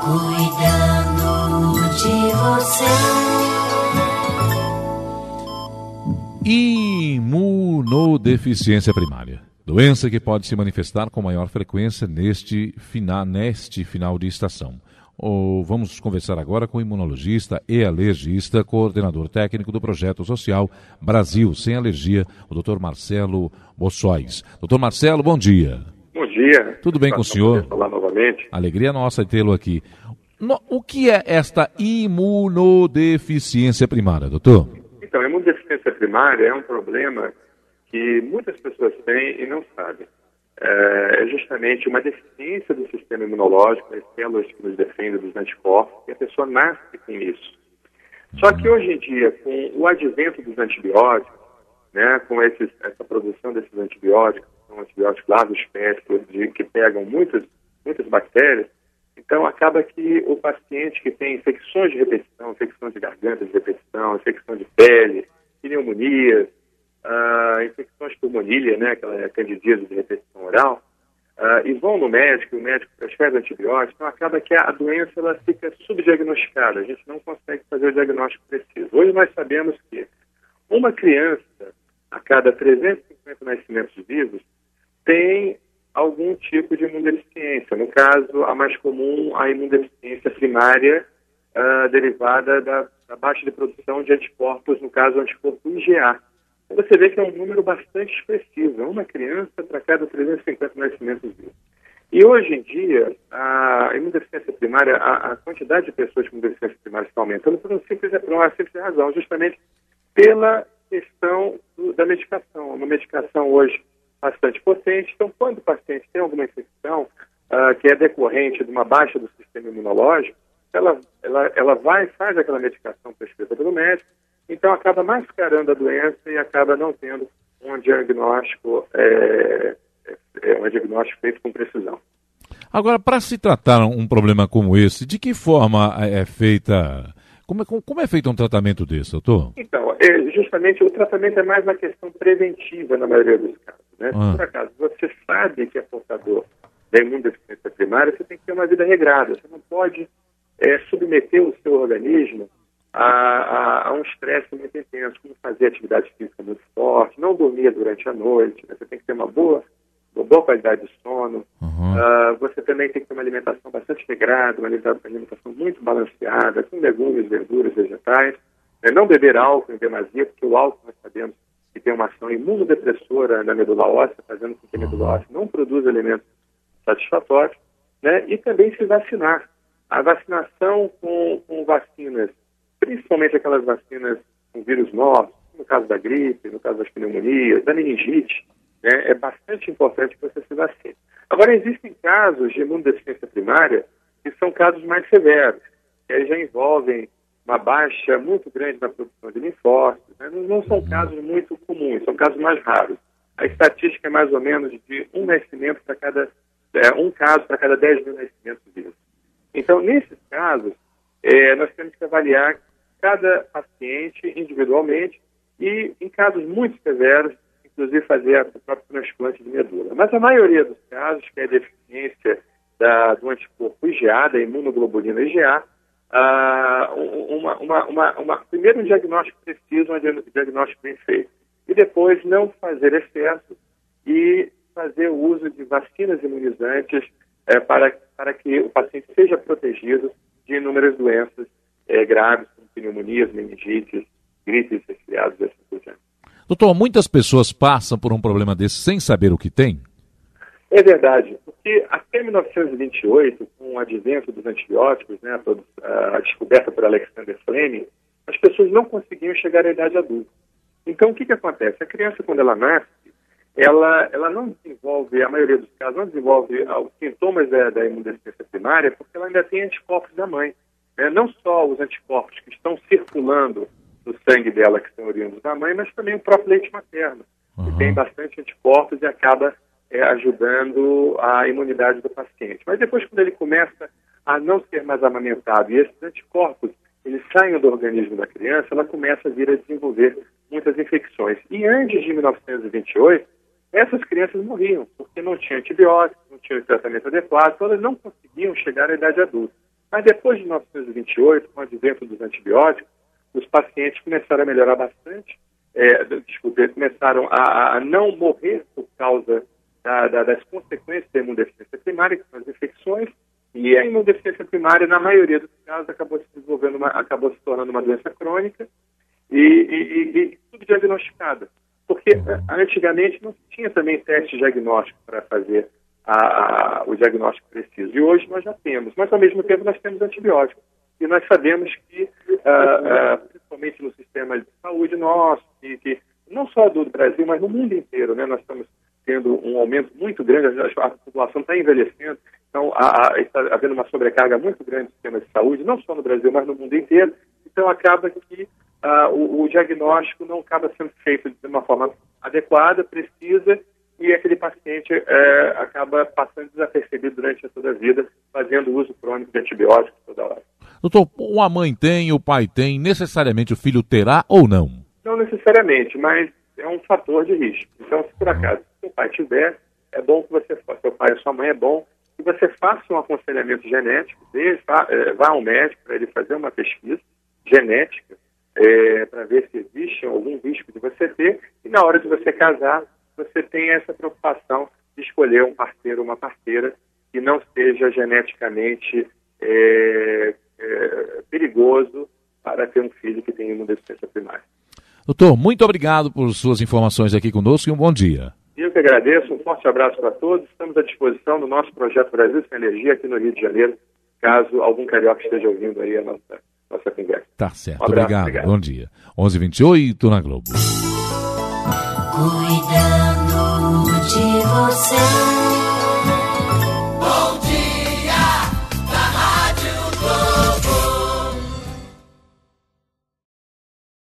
Cuidando de você. Imunodeficiência primária. Doença que pode se manifestar com maior frequência neste final de estação. Vamos conversar agora com o imunologista e alergista, coordenador técnico do Projeto Social Brasil Sem Alergia, o Dr. Marcelo Bossóis. Dr. Marcelo, bom dia. Bom dia. Tudo bem com o senhor? Falar novamente. Alegria nossa tê-lo aqui. O que é esta imunodeficiência primária, doutor? Então, a imunodeficiência primária é um problema que muitas pessoas têm e não sabem. É justamente uma deficiência do sistema imunológico, das células que nos defendem dos anticorpos, e a pessoa nasce com isso. Só que hoje em dia, com o advento dos antibióticos, né, com essa produção desses antibióticos, são antibióticos lá dos pésicos, que pegam muitas bactérias, então acaba que o paciente que tem infecções de repetição, infecções de garganta de repetição, infecção de pele, pneumonias, infecções pulmonília, né, aquela candidíase de repetição oral, e vão no médico, e o médico prescreve antibióticos, então acaba que a doença ela fica subdiagnosticada, a gente não consegue fazer o diagnóstico preciso. Hoje nós sabemos que uma criança a cada 350 nascimentos vivos tem algum tipo de imunodeficiência. No caso, a mais comum, a imunodeficiência primária derivada da baixa de produção de anticorpos, no caso, o anticorpo IgA. Você vê que é um número bastante expressivo, é uma criança para cada 350 nascimentos vivos. E hoje em dia, a imunodeficiência primária, a quantidade de pessoas com imunodeficiência primária está aumentando por uma simples razão, justamente pela questão da medicação. Uma medicação hoje bastante potente, então quando o paciente tem alguma infecção que é decorrente de uma baixa do sistema imunológico, ela faz aquela medicação prescrita pelo médico, então acaba mascarando a doença e acaba não tendo um diagnóstico feito com precisão. Agora, para se tratar um problema como esse, de que forma é feita... Como é feito um tratamento desse, doutor? Então, justamente o tratamento é mais uma questão preventiva na maioria dos casos. Né? Se por acaso você sabe que é portador da imunodeficiência primária, você tem que ter uma vida regrada. Você não pode submeter o seu organismo a um estresse muito intenso, como fazer atividade física muito forte, não dormir durante a noite, né? Você tem que ter uma boa qualidade de sono. Você também tem que ter uma alimentação bastante regrada, uma alimentação muito balanceada, com legumes, verduras, vegetais. Não beber álcool em demasia, porque o álcool nós sabemos que tem uma ação imunodepressora na medula óssea, fazendo com que a medula óssea não produza alimentos satisfatórios, né? E também se vacinar. A vacinação com vacinas, principalmente aquelas vacinas com vírus novos, no caso da gripe, no caso das pneumonias, da meningite, né, é bastante importante que você se vacine. Agora, existem casos de imunodeficiência primária que são casos mais severos, que aí já envolvem uma baixa muito grande na produção de linfócitos, né? Não são casos muito comuns, são casos mais raros. A estatística é mais ou menos de um caso para cada 10 mil nascimentos vivos. Então, nesses casos, nós temos que avaliar cada paciente individualmente e, em casos muito severos, inclusive fazer o próprio transplante de medula. Mas a maioria dos casos, que é a deficiência do anticorpo IgA, da imunoglobulina IgA, primeiro um diagnóstico preciso, um diagnóstico bem feito. E depois não fazer excesso e fazer o uso de vacinas imunizantes para que o paciente seja protegido de inúmeras doenças graves, como pneumonias, meningites, gripes, resfriados e assim por diante. Doutor, muitas pessoas passam por um problema desse sem saber o que tem? É verdade, porque até 1928, com o advento dos antibióticos, né, a descoberta por Alexander Fleming, as pessoas não conseguiam chegar à idade adulta. Então, o que acontece? A criança, quando ela nasce, ela não desenvolve, a maioria dos casos, não desenvolve os sintomas da imunodeficiência primária, porque ela ainda tem anticorpos da mãe. Não só os anticorpos que estão circulando no sangue dela, que são oriundos da mãe, mas também o próprio leite materno, que tem bastante anticorpos e acaba ajudando a imunidade do paciente. Mas depois, quando ele começa a não ser mais amamentado e esses anticorpos eles saem do organismo da criança, ela começa a vir a desenvolver muitas infecções. E antes de 1928, essas crianças morriam, porque não tinha antibióticos, não tinham o tratamento adequado, então elas não conseguiam chegar à idade adulta. Mas depois de 1928, com o advento dos antibióticos, os pacientes começaram a melhorar bastante, começaram a não morrer por causa das consequências da imunodeficiência primária, que são as infecções, e a imunodeficiência primária, na maioria dos casos, acabou se tornando uma doença crônica e subdiagnosticada. Porque antigamente não se tinha também teste diagnóstico para fazer o diagnóstico preciso. E hoje nós já temos, mas ao mesmo tempo nós temos antibióticos. E nós sabemos que, principalmente no sistema de saúde nosso, que não só do Brasil, mas no mundo inteiro, né, nós estamos tendo um aumento muito grande, a população está envelhecendo, então está havendo uma sobrecarga muito grande do sistema de saúde, não só no Brasil, mas no mundo inteiro. Então acaba que o diagnóstico não acaba sendo feito de uma forma adequada, precisa, e aquele paciente acaba passando desapercebido durante toda a vida, fazendo uso crônico de antibióticos toda hora. Doutor, a mãe tem, o pai tem, necessariamente o filho terá ou não? Não necessariamente, mas é um fator de risco. Então, se por acaso seu pai tiver, é bom que seu pai ou sua mãe, é bom que você faça um aconselhamento genético, vá ao médico para ele fazer uma pesquisa genética, para ver se existe algum risco de você ter, e na hora de você casar, você tem essa preocupação de escolher um parceiro ou uma parceira que não seja geneticamente perigoso para ter um filho que tenha imunodeficiência primária. Doutor, muito obrigado por suas informações aqui conosco e um bom dia. Eu que agradeço, um forte abraço para todos. Estamos à disposição do nosso projeto Brasil Sem Alergia aqui no Rio de Janeiro, caso algum carioca esteja ouvindo aí a nossa conversa. Tá certo, obrigado. Bom dia. 11h28 na Globo. Cuidando de você.